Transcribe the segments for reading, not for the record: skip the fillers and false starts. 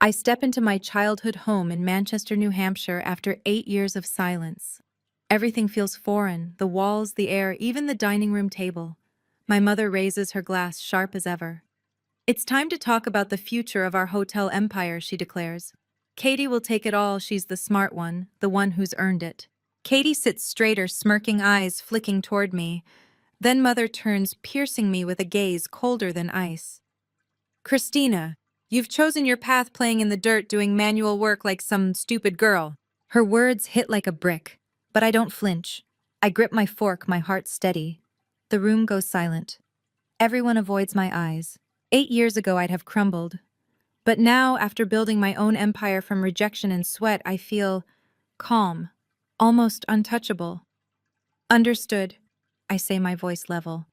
I step into my childhood home in Manchester, New Hampshire after 8 years of silence. Everything feels foreign, the walls, the air, even the dining room table. My mother raises her glass sharp as ever. It's time to talk about the future of our hotel empire, she declares. Katie will take it all, she's the smart one, the one who's earned it. Katie sits straighter, smirking eyes flicking toward me. Then Mother turns, piercing me with a gaze colder than ice. Christina, you've chosen your path playing in the dirt doing manual work like some stupid girl. Her words hit like a brick, but I don't flinch. I grip my fork, my heart steady. The room goes silent. Everyone avoids my eyes. 8 years ago I'd have crumbled. But now, after building my own empire from rejection and sweat, I feel calm, almost untouchable. Understood, I say, my voice level.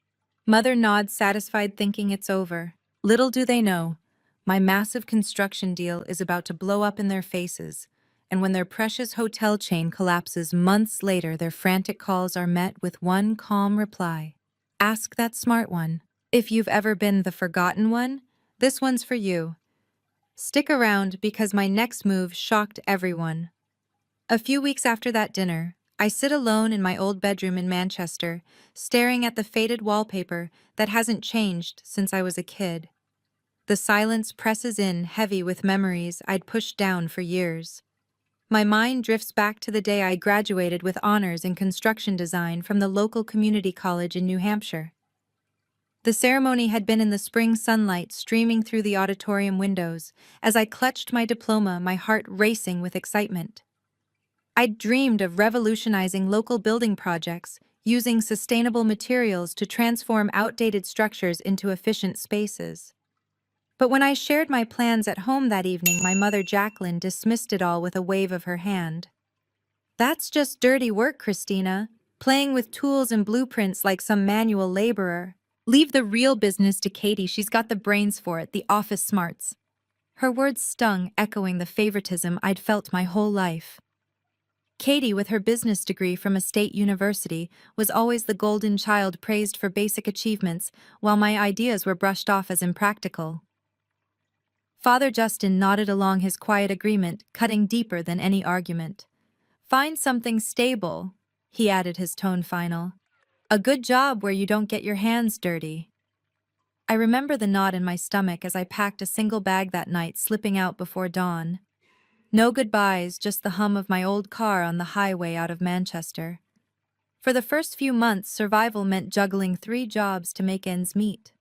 Mother nods, satisfied, thinking it's over. Little do they know, my massive construction deal is about to blow up in their faces, and when their precious hotel chain collapses months later, their frantic calls are met with one calm reply. Ask that smart one. If you've ever been the forgotten one, this one's for you. Stick around because my next move shocked everyone. A few weeks after that dinner, I sit alone in my old bedroom in Manchester, staring at the faded wallpaper that hasn't changed since I was a kid. The silence presses in, heavy with memories I'd pushed down for years. My mind drifts back to the day I graduated with honors in construction design from the local community college in New Hampshire. The ceremony had been in the spring sunlight streaming through the auditorium windows. As I clutched my diploma, my heart racing with excitement. I'd dreamed of revolutionizing local building projects, using sustainable materials to transform outdated structures into efficient spaces. But when I shared my plans at home that evening, my mother Jacqueline dismissed it all with a wave of her hand. That's just dirty work, Christina, playing with tools and blueprints like some manual laborer. Leave the real business to Katie, she's got the brains for it, the office smarts. Her words stung, echoing the favoritism I'd felt my whole life. Katie, with her business degree from a state university, was always the golden child praised for basic achievements, while my ideas were brushed off as impractical. Father Justin nodded along his quiet agreement, cutting deeper than any argument. Find something stable, he added, his tone final. A good job where you don't get your hands dirty. I remember the knot in my stomach as I packed a single bag that night, slipping out before dawn. No goodbyes, just the hum of my old car on the highway out of Manchester. For the first few months, survival meant juggling 3 jobs to make ends meet.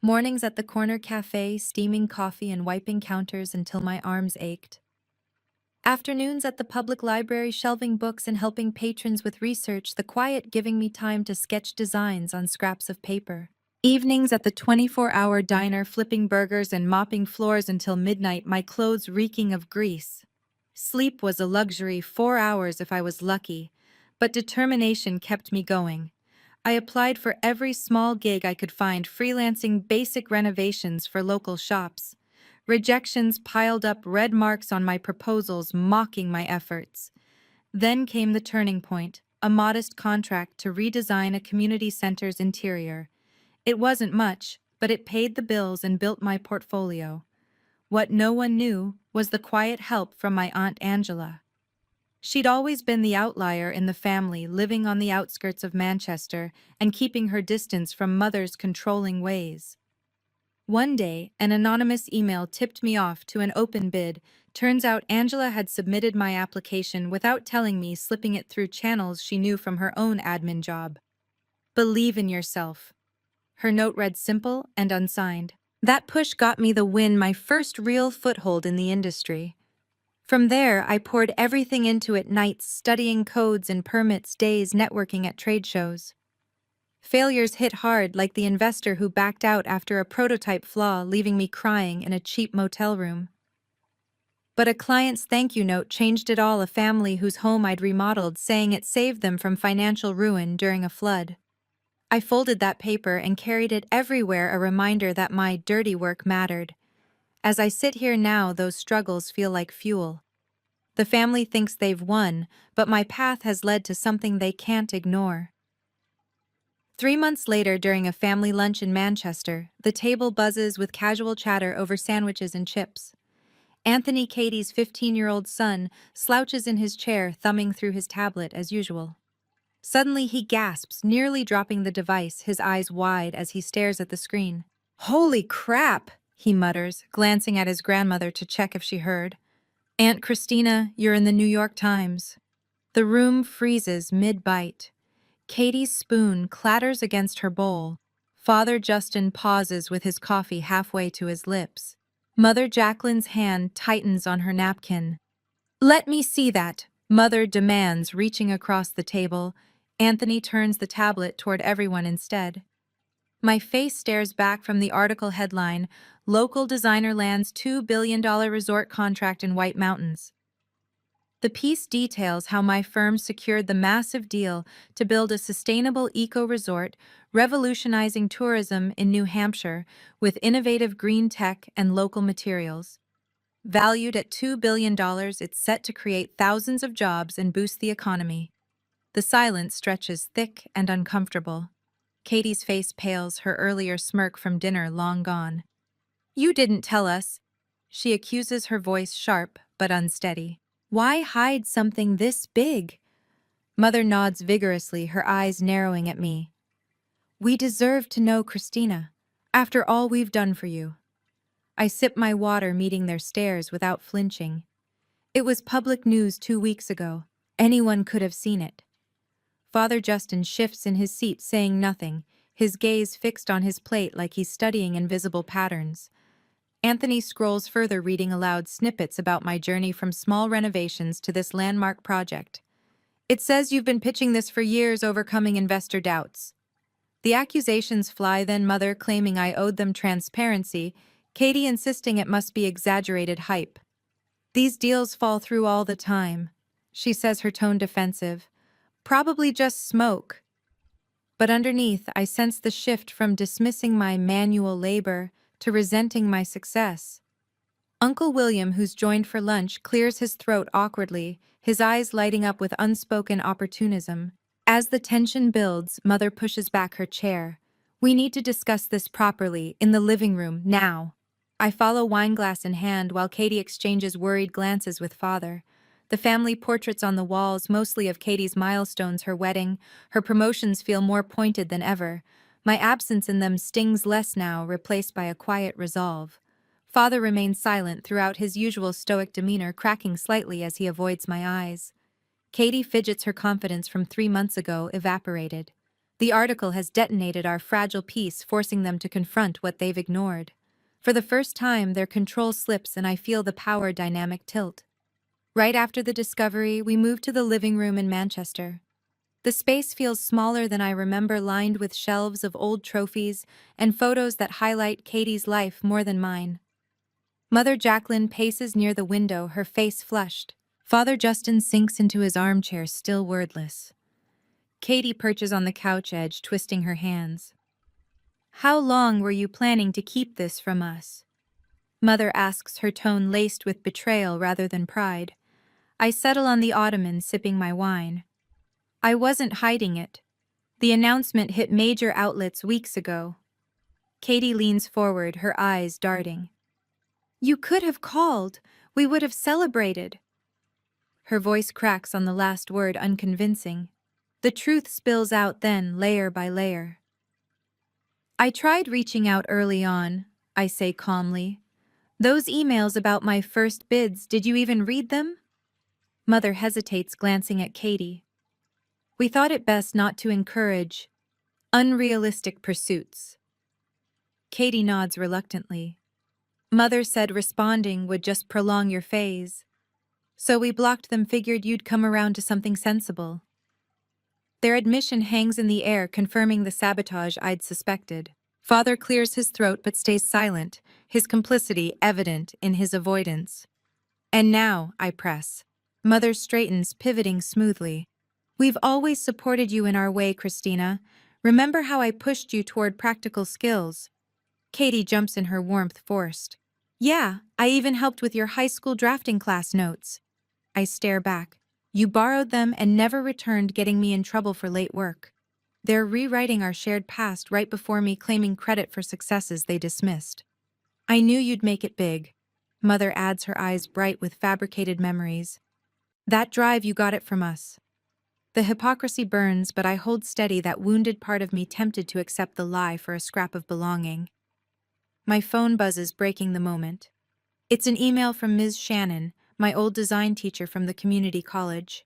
Mornings at the corner cafe, steaming coffee and wiping counters until my arms ached. Afternoons at the public library, shelving books and helping patrons with research, the quiet giving me time to sketch designs on scraps of paper. Evenings at the 24-hour diner, flipping burgers and mopping floors until midnight, my clothes reeking of grease. Sleep was a luxury, 4 hours if I was lucky, but determination kept me going. I applied for every small gig I could find, freelancing basic renovations for local shops. Rejections piled up, red marks on my proposals, mocking my efforts. Then came the turning point, a modest contract to redesign a community center's interior. It wasn't much, but it paid the bills and built my portfolio. What no one knew was the quiet help from my Aunt Angela. She'd always been the outlier in the family, living on the outskirts of Manchester and keeping her distance from Mother's controlling ways. One day, an anonymous email tipped me off to an open bid. Turns out Angela had submitted my application without telling me, slipping it through channels she knew from her own admin job. Believe in yourself. Her note read, simple and unsigned. That push got me the win, my first real foothold in the industry. From there, I poured everything into it, nights studying codes and permits, days networking at trade shows. Failures hit hard, like the investor who backed out after a prototype flaw, leaving me crying in a cheap motel room. But a client's thank you note changed it all, a family whose home I'd remodeled, saying it saved them from financial ruin during a flood. I folded that paper and carried it everywhere, a reminder that my dirty work mattered. As I sit here now, those struggles feel like fuel. The family thinks they've won, but my path has led to something they can't ignore. 3 months later, during a family lunch in Manchester, the table buzzes with casual chatter over sandwiches and chips. Anthony, Katie's 15-year-old son, slouches in his chair, thumbing through his tablet as usual. Suddenly he gasps, nearly dropping the device, his eyes wide as he stares at the screen. "Holy crap!" he mutters, glancing at his grandmother to check if she heard. "Aunt Christina, you're in the New York Times." The room freezes mid-bite. Katie's spoon clatters against her bowl. Father Justin pauses with his coffee halfway to his lips. Mother Jacqueline's hand tightens on her napkin. "Let me see that," Mother demands, reaching across the table. Anthony turns the tablet toward everyone instead. My face stares back from the article headline, "Local designer lands $2 billion resort contract in White Mountains." The piece details how my firm secured the massive deal to build a sustainable eco-resort, revolutionizing tourism in New Hampshire with innovative green tech and local materials. Valued at $2 billion, it's set to create thousands of jobs and boost the economy. The silence stretches thick and uncomfortable. Katie's face pales, her earlier smirk from dinner long gone. "You didn't tell us," she accuses, her voice sharp but unsteady. "Why hide something this big?" Mother nods vigorously, her eyes narrowing at me. "We deserve to know, Christina, after all we've done for you." I sip my water, meeting their stares without flinching. It was public news 2 weeks ago. Anyone could have seen it. Father Justin shifts in his seat, saying nothing, his gaze fixed on his plate like he's studying invisible patterns. Anthony scrolls further, reading aloud snippets about my journey from small renovations to this landmark project. "It says you've been pitching this for years, overcoming investor doubts." The accusations fly, then Mother claiming I owed them transparency, Katie insisting it must be exaggerated hype. "These deals fall through all the time," she says, her tone defensive. "Probably just smoke." But underneath, I sense the shift from dismissing my manual labor to resenting my success. Uncle William, who's joined for lunch, clears his throat awkwardly, his eyes lighting up with unspoken opportunism. As the tension builds, Mother pushes back her chair. "We need to discuss this properly, in the living room, now." I follow, wineglass in hand, while Katie exchanges worried glances with Father. The family portraits on the walls, mostly of Katie's milestones, her wedding, her promotions, feel more pointed than ever. My absence in them stings less now, replaced by a quiet resolve. Father remains silent throughout, his usual stoic demeanor cracking slightly as he avoids my eyes. Katie fidgets, her confidence from 3 months ago evaporated. The article has detonated our fragile peace, forcing them to confront what they've ignored. For the first time, their control slips and I feel the power dynamic tilt. Right after the discovery, we move to the living room in Manchester. The space feels smaller than I remember, lined with shelves of old trophies and photos that highlight Katie's life more than mine. Mother Jacqueline paces near the window, her face flushed. Father Justin sinks into his armchair, still wordless. Katie perches on the couch edge, twisting her hands. "How long were you planning to keep this from us?" Mother asks, her tone laced with betrayal rather than pride. I settle on the ottoman, sipping my wine. "I wasn't hiding it. The announcement hit major outlets weeks ago." Katie leans forward, her eyes darting. "You could have called. We would have celebrated." Her voice cracks on the last word, unconvincing. The truth spills out then, layer by layer. "I tried reaching out early on," I say calmly. "Those emails about my first bids, did you even read them?" Mother hesitates, glancing at Katie. "We thought it best not to encourage unrealistic pursuits." Katie nods reluctantly. "Mother said responding would just prolong your phase. So we blocked them, figured you'd come around to something sensible." Their admission hangs in the air, confirming the sabotage I'd suspected. Father clears his throat but stays silent, his complicity evident in his avoidance. "And now," I press. Mother straightens, pivoting smoothly. "We've always supported you in our way, Christina. Remember how I pushed you toward practical skills?" Katie jumps in, her warmth forced. "Yeah, I even helped with your high school drafting class notes." I stare back. "You borrowed them and never returned, getting me in trouble for late work." They're rewriting our shared past right before me, claiming credit for successes they dismissed. "I knew you'd make it big." Mother adds, her eyes bright with fabricated memories. That drive, you got it from us. The hypocrisy burns, but I hold steady, that wounded part of me tempted to accept the lie for a scrap of belonging. My phone buzzes, breaking the moment. It's an email from Ms. Shannon, my old design teacher from the community college.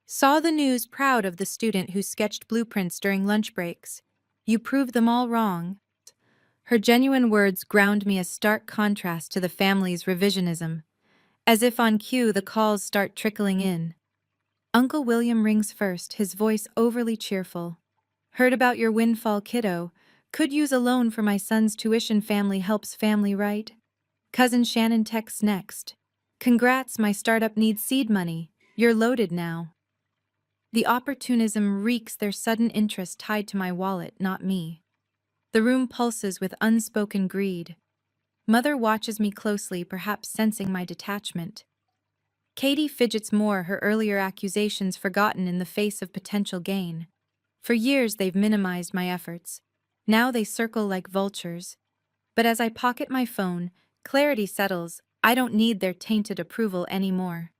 Saw the news, proud of the student who sketched blueprints during lunch breaks. You proved them all wrong. Her genuine words ground me, a stark contrast to the family's revisionism. As if on cue, the calls start trickling in. Uncle William rings first, his voice overly cheerful. Heard about your windfall, kiddo. Could use a loan for my son's tuition. Family helps family, right? Cousin Shannon texts next. Congrats, my startup needs seed money. You're loaded now. The opportunism reeks, their sudden interest tied to my wallet, not me. The room pulses with unspoken greed. Mother watches me closely, perhaps sensing my detachment. Katie fidgets more, her earlier accusations forgotten in the face of potential gain. For years they've minimized my efforts. Now they circle like vultures. But as I pocket my phone, clarity settles. I don't need their tainted approval anymore.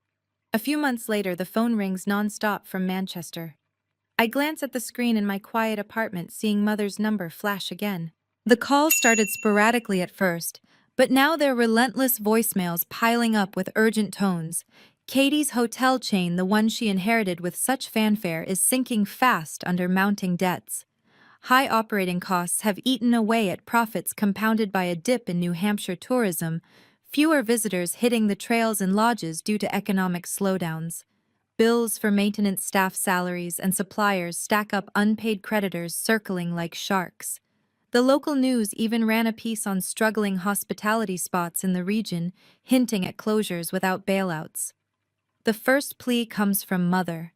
A few months later, the phone rings non-stop from Manchester. I glance at the screen in my quiet apartment, seeing Mother's number flash again. The calls started sporadically at first, but now they're relentless voicemails piling up with urgent tones. Katie's hotel chain, the one she inherited with such fanfare, is sinking fast under mounting debts. High operating costs have eaten away at profits, compounded by a dip in New Hampshire tourism, fewer visitors hitting the trails and lodges due to economic slowdowns. Bills for maintenance staff, salaries, and suppliers stack up, unpaid creditors circling like sharks. The local news even ran a piece on struggling hospitality spots in the region, hinting at closures without bailouts. The first plea comes from Mother.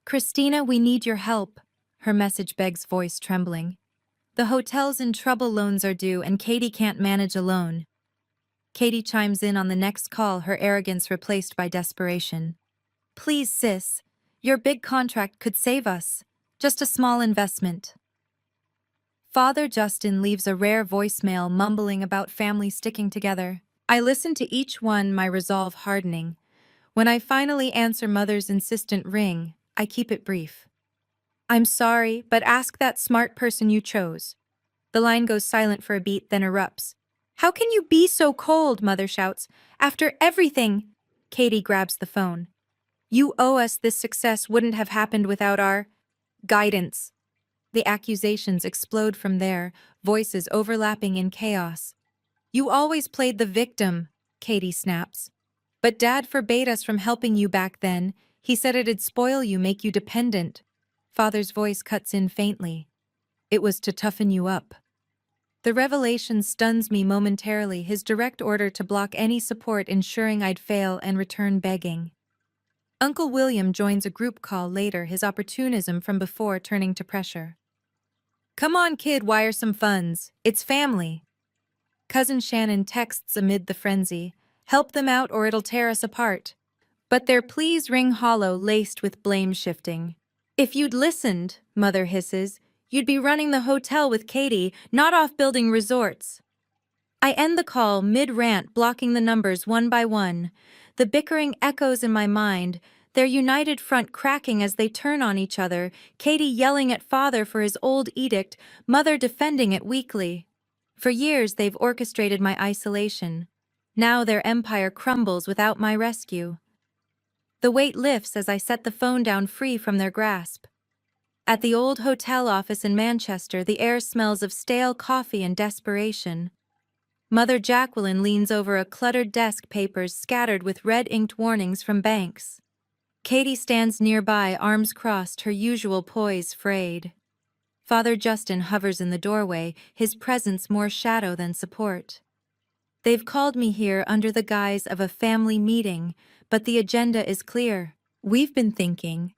Christina, we need your help, her message begs, voice trembling. The hotel's in trouble, loans are due, and Katie can't manage alone. Katie chimes in on the next call, her arrogance replaced by desperation. Please, sis, your big contract could save us. Just a small investment. Father Justin leaves a rare voicemail mumbling about family sticking together. I listen to each one, my resolve hardening. When I finally answer Mother's insistent ring, I keep it brief. I'm sorry, but ask that smart person you chose. The line goes silent for a beat, then erupts. How can you be so cold? Mother shouts. After everything. Katie grabs the phone. You owe us this. Success wouldn't have happened without our guidance. The accusations explode from there, voices overlapping in chaos. You always played the victim, Katie snaps. But Dad forbade us from helping you back then. He said it'd spoil you, make you dependent. Father's voice cuts in faintly. It was to toughen you up. The revelation stuns me momentarily, his direct order to block any support, ensuring I'd fail and return begging. Uncle William joins a group call later, his opportunism from before turning to pressure. Come on, kid, wire some funds. It's family. Cousin Shannon texts amid the frenzy. Help them out or it'll tear us apart. But their pleas ring hollow, laced with blame shifting. If you'd listened, Mother hisses, you'd be running the hotel with Katie, not off building resorts. I end the call mid-rant, blocking the numbers one by one. The bickering echoes in my mind, their united front cracking as they turn on each other, Katie yelling at Father for his old edict, Mother defending it weakly. For years they've orchestrated my isolation. Now their empire crumbles without my rescue. The weight lifts as I set the phone down, free from their grasp. At the old hotel office in Manchester, the air smells of stale coffee and desperation. Mother Jacqueline leans over a cluttered desk, papers scattered with red-inked warnings from banks. Katie stands nearby, arms crossed, her usual poise frayed. Father Justin hovers in the doorway, his presence more shadow than support. They've called me here under the guise of a family meeting, but the agenda is clear. We've been thinking.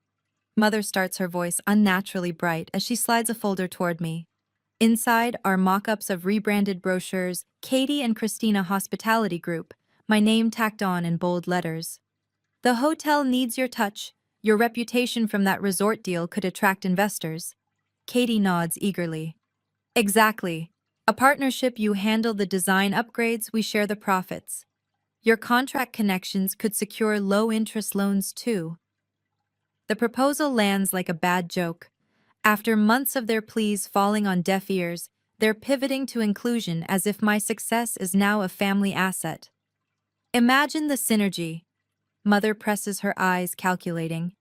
Mother starts, her voice unnaturally bright as she slides a folder toward me. Inside are mock-ups of rebranded brochures, Katie and Christina Hospitality Group, my name tacked on in bold letters. The hotel needs your touch. Your reputation from that resort deal could attract investors. Katie nods eagerly. Exactly. A partnership, you handle the design upgrades, we share the profits. Your contract connections could secure low-interest loans too. The proposal lands like a bad joke. After months of their pleas falling on deaf ears, they're pivoting to inclusion as if my success is now a family asset. Imagine the synergy. Mother presses her eyes, calculating.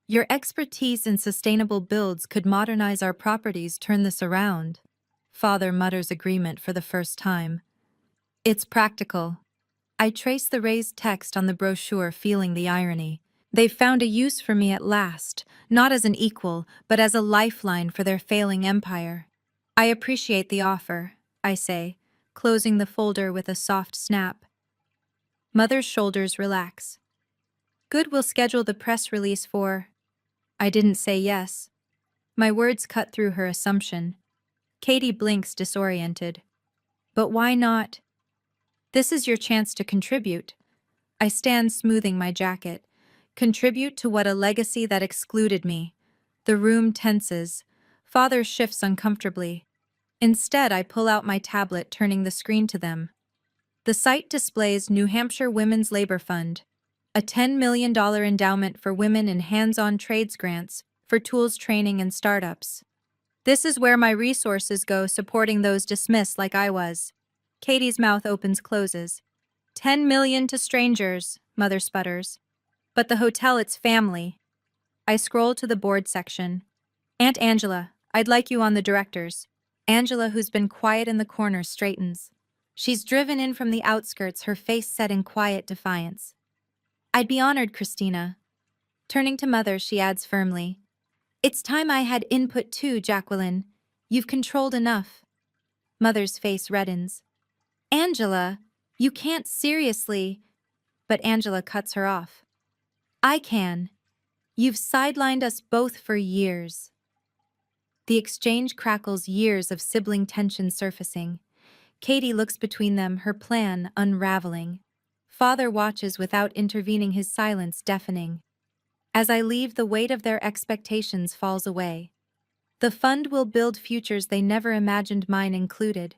Your expertise in sustainable builds could modernize our properties, turn this around. Father mutters agreement for the first time. It's practical. I trace the raised text on the brochure, feeling the irony. They've found a use for me at last, not as an equal, but as a lifeline for their failing empire. I appreciate the offer, I say, closing the folder with a soft snap. Mother's shoulders relax. Good, we'll schedule the press release for... I didn't say yes. My words cut through her assumption. Katie blinks, disoriented. But why not? This is your chance to contribute. I stand, smoothing my jacket. Contribute to what? A legacy that excluded me. The room tenses. Father shifts uncomfortably. Instead, I pull out my tablet, turning the screen to them. The site displays New Hampshire Women's Labor Fund, a $10 million endowment for women in hands-on trades grants for tools training and startups. This is where my resources go, supporting those dismissed like I was. Katie's mouth opens, closes. 10 million to strangers, Mother sputters. But the hotel, it's family. I scroll to the board section. Aunt Angela, I'd like you on the directors. Angela, who's been quiet in the corner, straightens. She's driven in from the outskirts, her face set in quiet defiance. I'd be honored, Christina. Turning to Mother, she adds firmly. It's time I had input too, Jacqueline. You've controlled enough. Mother's face reddens. Angela, you can't seriously... But Angela cuts her off. I can. You've sidelined us both for years. The exchange crackles, years of sibling tension surfacing. Katie looks between them, her plan unraveling. Father watches without intervening, his silence deafening. As I leave, the weight of their expectations falls away. The fund will build futures they never imagined, mine included.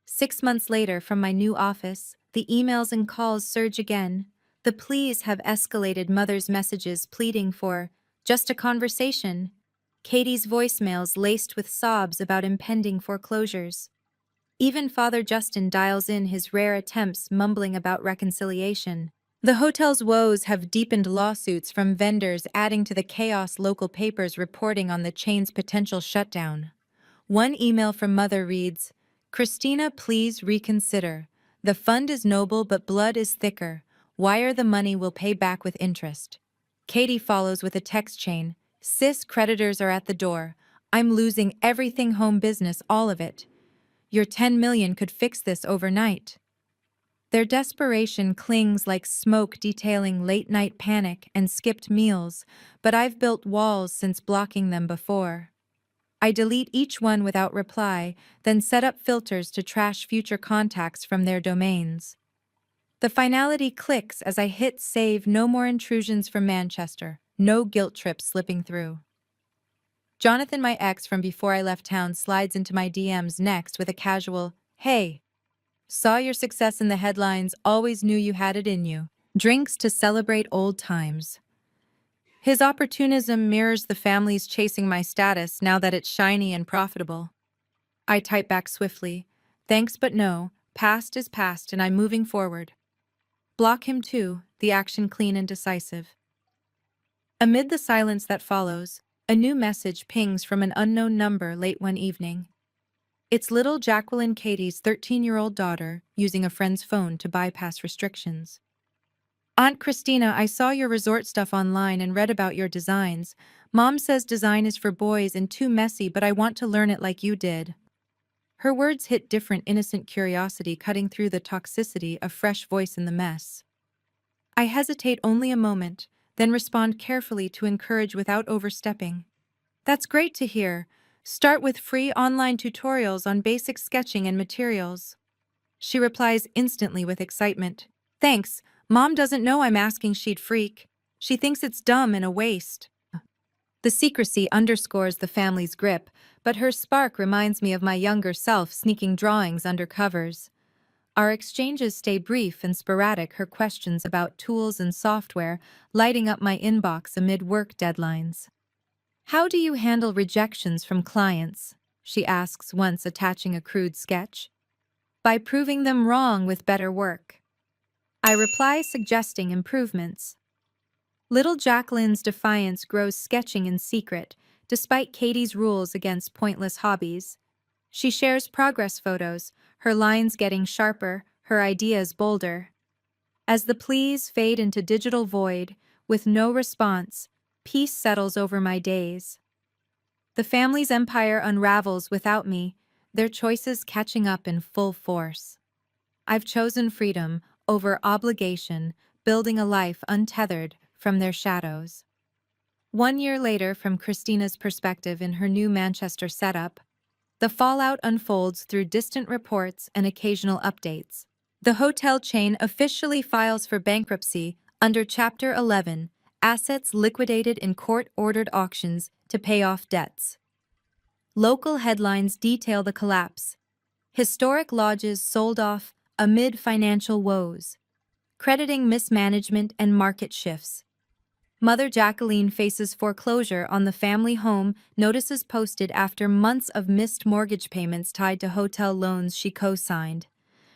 6 months later, from my new office, the emails and calls surge again. The pleas have escalated, Mother's messages pleading for just a conversation. Katie's voicemails laced with sobs about impending foreclosures. Even Father Justin dials in, his rare attempts, mumbling about reconciliation. The hotel's woes have deepened, lawsuits from vendors adding to the chaos, local papers reporting on the chain's potential shutdown. One email from Mother reads, Christina, please reconsider. The fund is noble, but blood is thicker. Wire the money, will pay back with interest. Katie follows with a text chain. Sis, creditors are at the door. I'm losing everything, home business, all of it. Your 10 million could fix this overnight. Their desperation clings like smoke, detailing late-night panic and skipped meals, but I've built walls since blocking them before. I delete each one without reply, then set up filters to trash future contacts from their domains. The finality clicks as I hit save. No more intrusions from Manchester, no guilt trips slipping through. Jonathan, my ex from before I left town, slides into my DMs next with a casual, hey, saw your success in the headlines, always knew you had it in you. Drinks to celebrate old times. His opportunism mirrors the family's, chasing my status now that it's shiny and profitable. I type back swiftly, thanks but no, past is past and I'm moving forward. Block him too, the action clean and decisive. Amid the silence that follows, a new message pings from an unknown number late one evening. It's little Jacqueline, Katie's 13-year-old daughter, using a friend's phone to bypass restrictions. Aunt Christina, I saw your resort stuff online and read about your designs. Mom says design is for boys and too messy, but I want to learn it like you did. Her words hit different, innocent curiosity cutting through the toxicity of fresh voice in the mess. I hesitate only a moment, then respond carefully to encourage without overstepping. That's great to hear. Start with free online tutorials on basic sketching and materials. She replies instantly with excitement. Thanks, Mom doesn't know I'm asking, she'd freak. She thinks it's dumb and a waste. The secrecy underscores the family's grip, but her spark reminds me of my younger self sneaking drawings under covers. Our exchanges stay brief and sporadic, her questions about tools and software lighting up my inbox amid work deadlines. "How do you handle rejections from clients?" she asks once, attaching a crude sketch. "By proving them wrong with better work." I reply, suggesting improvements. Little Jacqueline's defiance grows, sketching in secret, despite Katie's rules against pointless hobbies. She shares progress photos, her lines getting sharper, her ideas bolder. As the pleas fade into digital void, with no response, peace settles over my days. The family's empire unravels without me, their choices catching up in full force. I've chosen freedom over obligation, building a life untethered from their shadows. 1 year later, from Christina's perspective in her new Manchester setup, the fallout unfolds through distant reports and occasional updates. The hotel chain officially files for bankruptcy under Chapter 11, assets liquidated in court-ordered auctions to pay off debts. Local headlines detail the collapse. Historic lodges sold off amid financial woes, crediting mismanagement and market shifts. Mother Jacqueline faces foreclosure on the family home, notices posted after months of missed mortgage payments tied to hotel loans she co-signed.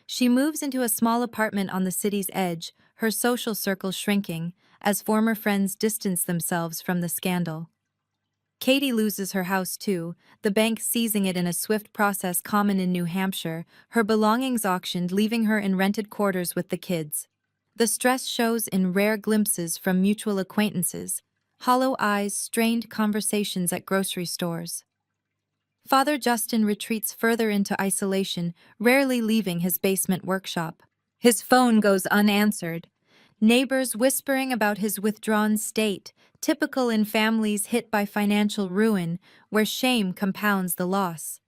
She moves into a small apartment on the city's edge, her social circle shrinking, as former friends distance themselves from the scandal. Katie loses her house too, the bank seizing it in a swift process common in New Hampshire, her belongings auctioned, leaving her in rented quarters with the kids. The stress shows in rare glimpses from mutual acquaintances, hollow eyes, strained conversations at grocery stores. Father Justin retreats further into isolation, rarely leaving his basement workshop. His phone goes unanswered. Neighbors whispering about his withdrawn state, typical in families hit by financial ruin, where shame compounds the loss.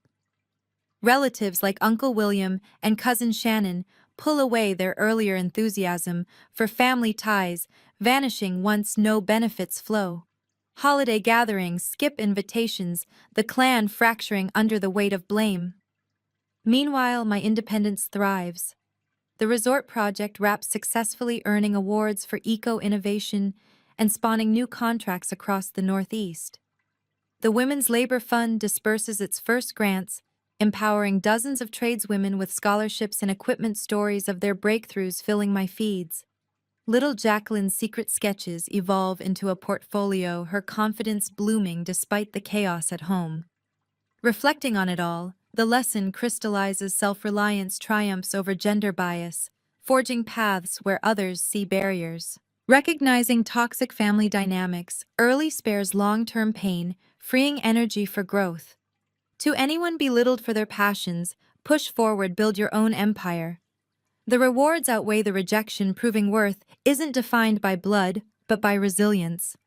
Relatives like Uncle William and Cousin Shannon pull away their earlier enthusiasm for family ties, vanishing once no benefits flow. Holiday gatherings skip invitations, the clan fracturing under the weight of blame. Meanwhile, my independence thrives. The resort project wraps successfully, earning awards for eco-innovation and spawning new contracts across the Northeast. The Women's Labor Fund disperses its first grants, empowering dozens of tradeswomen with scholarships and equipment, stories of their breakthroughs filling my feeds. Little Jacqueline's secret sketches evolve into a portfolio, her confidence blooming despite the chaos at home. Reflecting on it all, the lesson crystallizes: self-reliance triumphs over gender bias, forging paths where others see barriers. Recognizing toxic family dynamics early spares long-term pain, freeing energy for growth. To anyone belittled for their passions, push forward, build your own empire. The rewards outweigh the rejection, proving worth isn't defined by blood, but by resilience.